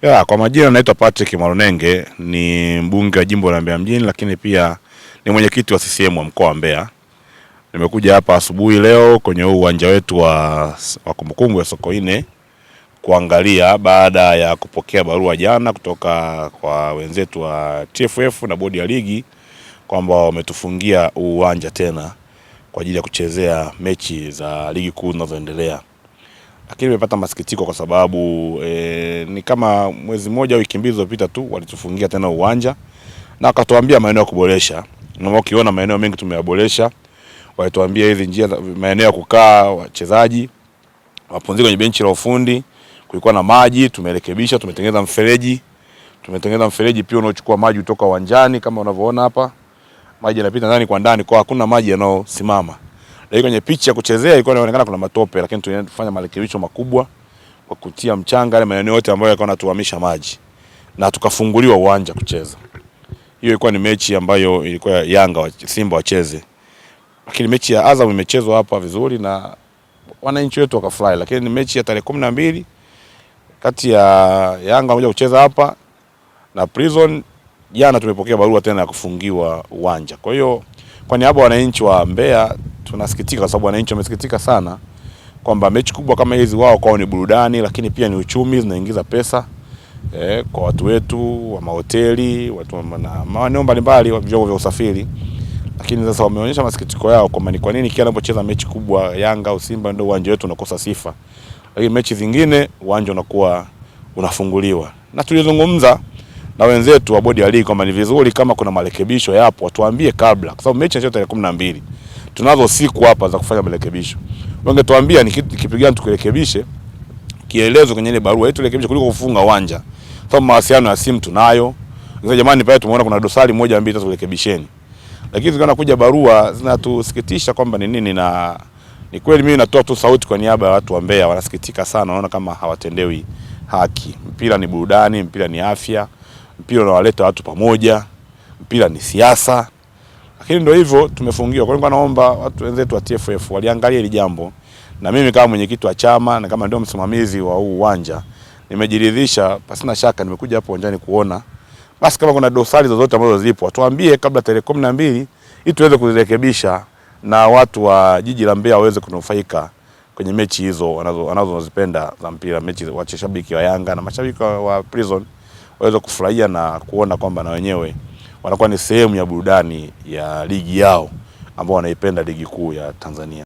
Kwa majina naitwa Patrick Mwalunenge, ni mbunge wa jimbo la Mbeya mjini, lakini pia ni mwenyekiti wa CCM wa mkoa wa Mbeya. Nimekuja hapa asubuhi leo kwenye uwanja wetu wa kumbukumbu ya Sokoine kuangalia baada ya kupokea barua jana kutoka kwa wenzetu wa TFF na bodi ya ligi kwamba wametufungia uwanja tena kwa ajili ya kuchezea mechi za ligi kuu zinazoendelea. Lakini nimepata masikitiko kwa sababu ni kama mwezi mmoja au wiki mbili zilizopita tu walitufungia tena uwanja na wakatuambia maeneo ya kuboresha. Na ukiona maeneo mengi tumeyaboresha. Walituambia hizi njia, maeneo ya kukaa wachezaji, wapumzike kwenye benchi la ufundi, kulikuwa na maji, tumerekebisha, tumetengeneza mfereji. Tumetengeneza mfereji pia unaochukua maji kutoka uwanjani kama unavyoona hapa. Maji yanapita ndani kwa ndani, kwa hakuna maji yanayosimama. Lakini kwenye pichi ya kuchezea ilikuwa inaonekana kuna matope, lakini tulifanya marekebisho makubwa kwa kutia mchanga ile maeneo yote ambayo yalikuwa yanatuhamisha maji na tukafunguliwa uwanja kucheza. Hiyo ilikuwa ni mechi ambayo ilikuwa Yanga Simba wacheze. Lakini mechi ya Azam imechezwa hapa vizuri na wananchi wetu wakafurahi, lakini ni mechi ya tarehe 12 kati ya Yanga moja kucheza hapa na Prison. Jana tumepokea barua tena ya kufungiwa uwanja. Kwa hiyo kwa niaba ya wananchi wa Mbeya tunasikitika, kwa sababu wananchi wamesikitika sana kwamba mechi kubwa kama hizi wao kwao ni burudani, lakini pia ni uchumi, zinaingiza pesa kwa watu wetu wa mahoteli, watu na maeneo mbalimbali wa vyombo vya usafiri. Lakini sasa wameonyesha masikitiko yao kwamba ni kwa nini kila anapocheza mechi kubwa Yanga au Simba ndio uwanja wetu unakosa sifa, lakini mechi zingine uwanja unakuwa unafunguliwa. Na tulizungumza na wenzetu wa bodi ya ligi kwamba ni vizuri kama kuna marekebisho yapo watuambie kabla, kwa sababu mechi ni tarehe 12. Tunazo siku hapa za kufanya marekebisho. Wangetuambia ni kitu gani tukirekebishe, kielezo kwenye ile barua yetu rekebishe kuliko kufunga uwanja. Sababu mawasiliano ya simu tunayo. Sasa jamani, pale tumeona kuna dosari moja mbili tatu, rekebisheni. Lakini zikaona kuja barua zinatusikitisha kwamba ni nini, na ni kweli mimi natoa tu sauti kwa niaba ya watu wa Mbeya, wanasikitika sana, wanaona kama hawatendewi haki. Mpira ni burudani, mpira ni afya, mpira unawaleta watu pamoja, mpira ni siasa. Lakini ndio hivyo tumefungiwa. Kwa hiyo naomba watu wenzetu wa TFF waliangalia hili jambo, na mimi kama mwenyekiti wa chama na kama ndio msimamizi wa huu uwanja nimejiridhisha, pasina shaka nimekuja hapo uwanjani kuona basi kama kuna dosari zozote ambazo zipo watuambie kabla tarehe 12 ili tuweze kuzirekebisha na watu wa jiji la Mbeya waweze kunufaika kwenye mechi hizo wanazozipenda za mpira, mechi wa mashabiki wa Yanga na mashabiki wa Prison waweze kufurahia na kuona kwamba na wenyewe wanakuwa ni sehemu ya burudani ya ligi yao ambao wanaipenda ligi kuu ya Tanzania.